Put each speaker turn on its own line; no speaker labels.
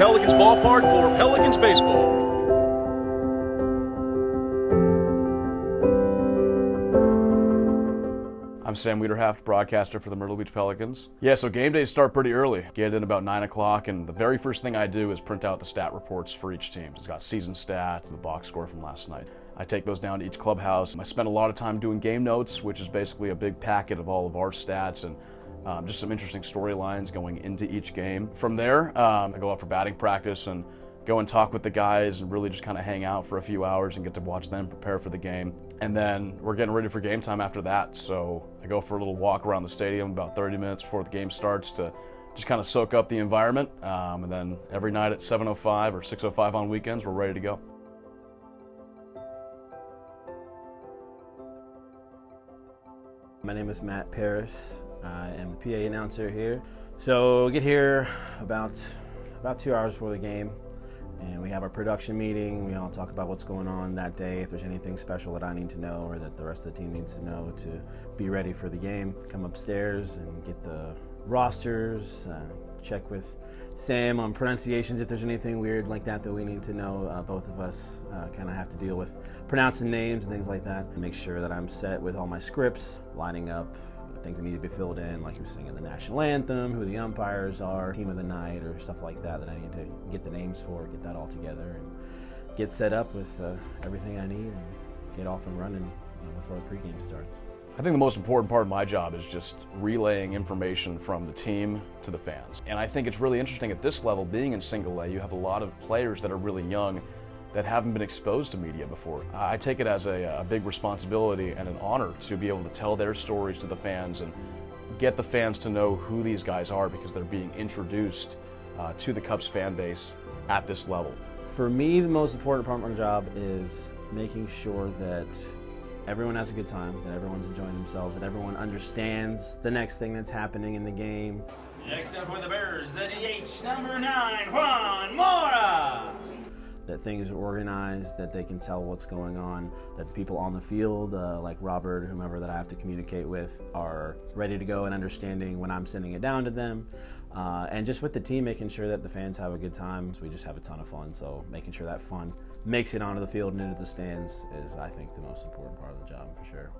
Pelicans Ballpark for Pelicans Baseball. I'm Sam Weiderhaft, broadcaster for the Myrtle Beach Pelicans. Yeah, so game days start pretty early. Get in about 9 o'clock, and the very first thing I do is print out the stat reports for each team. It's got season stats and the box score from last night. I take those down to each clubhouse. I spend a lot of time doing game notes, which is basically a big packet of all of our stats and just some interesting storylines going into each game. From there, I go out for batting practice and go and talk with the guys and really just kind of hang out for a few hours and get to watch them prepare for the game. And then we're getting ready for game time after that. So I go for a little walk around the stadium about 30 minutes before the game starts to just kind of soak up the environment. And then every night at 7:05 or 6:05 on weekends, we're ready to go.
My name is Parris. I am the PA announcer here. So we get here about 2 hours before the game, and we have our production meeting. We all talk about what's going on that day, if there's anything special that I need to know or that the rest of the team needs to know to be ready for the game. Come upstairs and get the rosters, check with Sam on pronunciations if there's anything weird like that we need to know. Both of us kind of have to deal with pronouncing names and things like that. Make sure that I'm set with all my scripts, lining up things that need to be filled in, like you're singing the national anthem, who the umpires are, team of the night, or stuff like that I need to get the names for, get that all together, and get set up with everything I need and get off and running before the pregame starts.
I think the most important part of my job is just relaying information from the team to the fans. And I think it's really interesting at this level, being in single A, you have a lot of players that are really young that haven't been exposed to media before. I take it as a big responsibility and an honor to be able to tell their stories to the fans and get the fans to know who these guys are because they're being introduced to the Cubs fan base at this level.
For me, the most important part of my job is making sure that everyone has a good time, that everyone's enjoying themselves, that everyone understands the next thing that's happening in the game.
Next up for the Bears, the DH, number 9, Juan Mora.
That things are organized, that they can tell what's going on, that the people on the field, like Robert, whomever that I have to communicate with, are ready to go and understanding when I'm sending it down to them. And just with the team, making sure that the fans have a good time. So we just have a ton of fun, so making sure that fun makes it onto the field and into the stands is, I think, the most important part of the job for sure.